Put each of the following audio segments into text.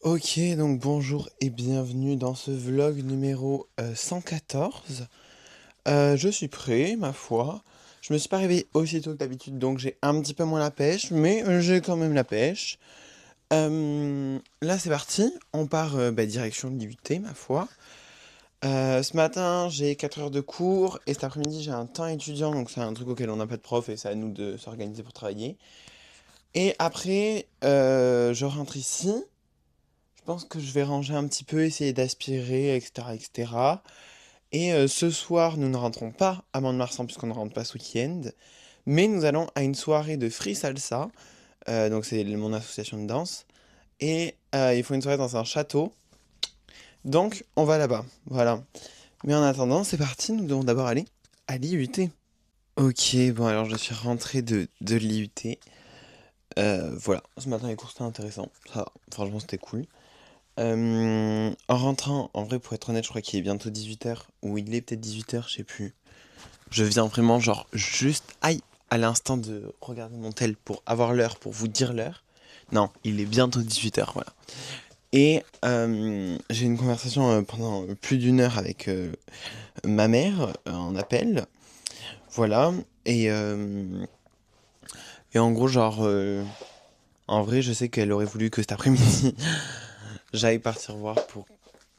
Ok, donc bonjour et bienvenue dans ce vlog numéro 114. Je suis prêt, ma foi. Je me suis pas réveillé aussitôt que d'habitude, donc j'ai un petit peu moins la pêche, mais j'ai quand même la pêche. Là, c'est parti. On part direction de l'IUT, ma foi. Ce matin, j'ai 4 heures de cours et cet après-midi, j'ai un temps étudiant, donc c'est un truc auquel on n'a pas de prof et c'est à nous de s'organiser pour travailler. Et après, je rentre ici. Je pense que je vais ranger un petit peu, essayer d'aspirer, etc., etc. Et ce soir, nous ne rentrons pas à Mont-de-Marsan puisqu'on ne rentre pas ce week-end, mais nous allons à une soirée de free salsa, donc c'est mon association de danse, et il faut une soirée dans un château, donc on va là-bas, voilà. Mais en attendant, c'est parti, nous devons d'abord aller à l'IUT. Ok, bon alors je suis rentré de l'IUT. Voilà, ce matin les cours c'était intéressant, ça, franchement c'était cool. En rentrant, en vrai, pour être honnête, je crois qu'il est bientôt 18 h ou il est peut-être 18 h, je sais plus. Je viens vraiment, genre, juste, aïe, à l'instant de regarder mon tel pour avoir l'heure, pour vous dire l'heure. Non, il est bientôt 18 h, voilà. Et j'ai eu une conversation pendant plus d'1 heure avec ma mère en appel. Voilà. Et en gros, genre, en vrai, je sais qu'elle aurait voulu que cet après-midi, j'aille partir voir pour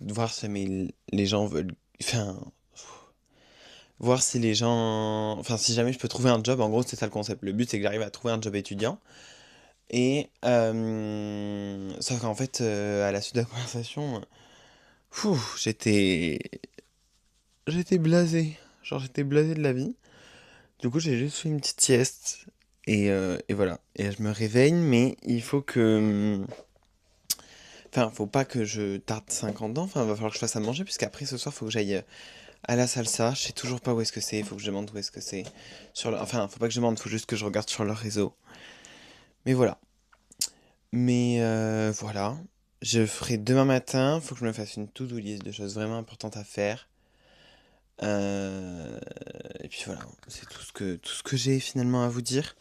voir si les gens veulent. Enfin, voir si les gens. Enfin, si jamais je peux trouver un job, en gros, c'est ça le concept. Le but, c'est que j'arrive à trouver un job étudiant. Et. Sauf qu'en fait, à la suite de la conversation, j'étais. J'étais blasé. Genre, j'étais blasé de la vie. Du coup, j'ai juste fait une petite sieste. Et voilà. Et je me réveille, mais il faut que. Enfin, faut pas que je tarde 50 ans. Enfin, va falloir que je fasse à manger, puisqu'après ce soir, faut que j'aille à la salsa. Je sais toujours pas où est-ce que c'est. Faut que je demande où est-ce que c'est. Enfin, faut pas que je demande, faut juste que je regarde sur leur réseau. Mais voilà. Mais voilà. Je ferai demain matin. Faut que je me fasse une to-do list de choses vraiment importantes à faire. Et puis voilà. C'est tout ce que j'ai finalement à vous dire.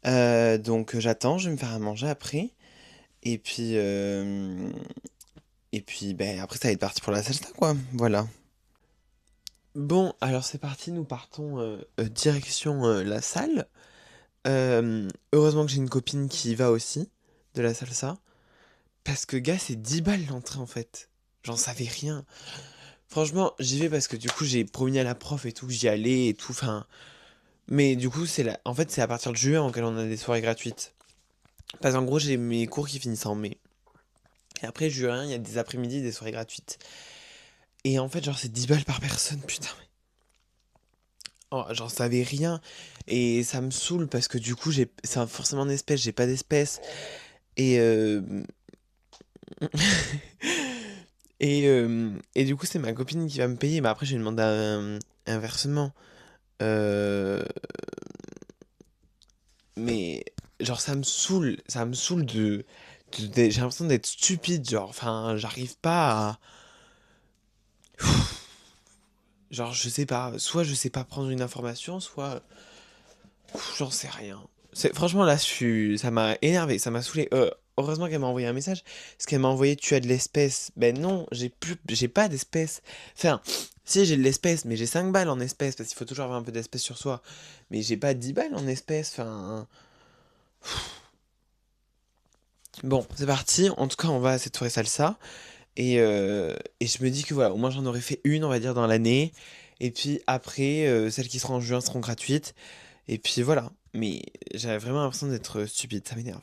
Donc j'attends. Je vais me faire à manger après. Et puis. Et puis, ben, après, ça va être parti pour la salsa, quoi. Voilà. Bon, alors c'est parti, nous partons direction la salle. Heureusement que j'ai une copine qui y va aussi, de la salsa. Parce que, gars, c'est 10 balles l'entrée en fait. J'en savais rien. Franchement, j'y vais parce que du coup, j'ai promis à la prof et tout que j'y allais et tout. Enfin. Mais du coup, en fait, c'est à partir de juin auquel on a des soirées gratuites. Parce qu'en gros, j'ai mes cours qui finissent en mai. Et après, juin, il y a des après-midi, des soirées gratuites. Et en fait, genre, c'est 10 balles par personne, putain. Oh, j'en savais rien. Et ça me saoule parce que du coup, c'est forcément en espèces, j'ai pas d'espèces. Et, et du coup, c'est ma copine qui va me payer. Mais après, je vais demander un versement. Euh, mais genre, ça me saoule. Ça me saoule j'ai l'impression d'être stupide. Genre, enfin, j'arrive pas à. Genre, je sais pas. Soit je sais pas prendre une information, soit. J'en sais rien. Franchement, là, ça m'a énervé, ça m'a saoulé. Heureusement qu'elle m'a envoyé un message. Parce qu'elle m'a envoyé tu as de l'espèce. Ben non, j'ai pas d'espèce. Enfin, si j'ai de l'espèce, mais j'ai 5 balles en espèce. Parce qu'il faut toujours avoir un peu d'espèce sur soi. Mais j'ai pas 10 balles en espèce. Enfin. Bon, c'est parti. En tout cas, on va à cette soirée salsa. Et je me dis que voilà, au moins j'en aurais fait une, on va dire, dans l'année. Et puis après, celles qui seront en juin seront gratuites. Et puis voilà. Mais j'avais vraiment l'impression d'être stupide, ça m'énerve.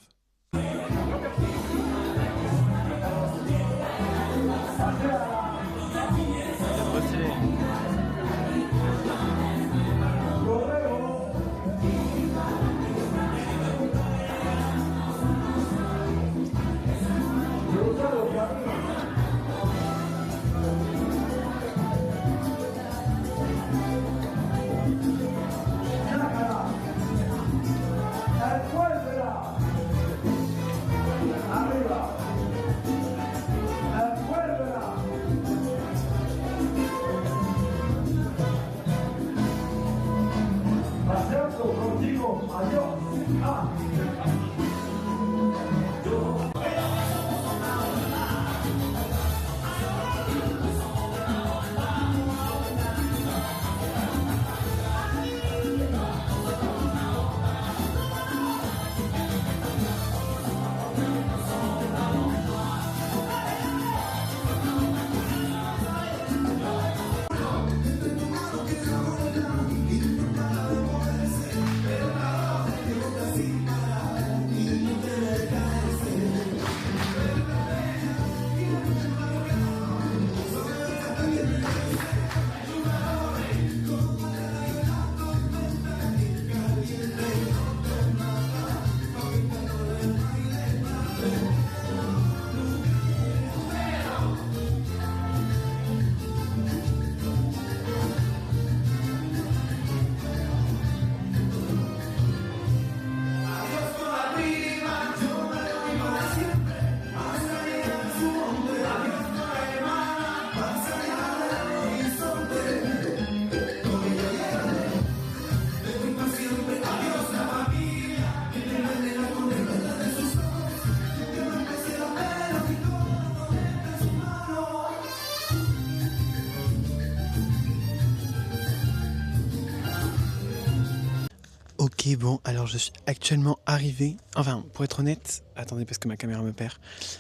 Ok, bon, alors je suis actuellement arrivé. Enfin, pour être honnête, attendez parce que ma caméra me perd.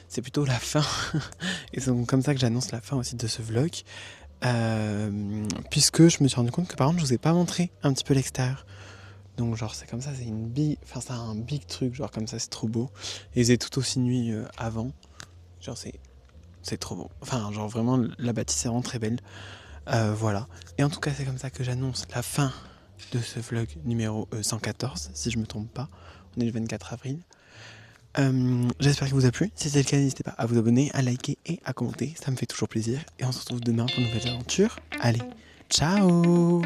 C'est plutôt la fin. Et c'est donc comme ça que j'annonce la fin aussi de ce vlog. Puisque je me suis rendu compte que par contre, je vous ai pas montré un petit peu l'extérieur. Donc, genre, c'est comme ça, c'est une big. Enfin, c'est un big truc, genre comme ça, c'est trop beau. Et il faisait tout aussi nuit avant. Genre, c'est trop beau. Enfin, genre, vraiment, la bâtisse est vraiment très belle. Voilà. Et en tout cas, c'est comme ça que j'annonce la fin de ce vlog numéro 114, si je me trompe pas. On est le 24 avril. J'espère qu'il vous a plu. Si c'est le cas, n'hésitez pas à vous abonner, à liker et à commenter. Ça me fait toujours plaisir. Et on se retrouve demain pour une nouvelle aventure. Allez, ciao!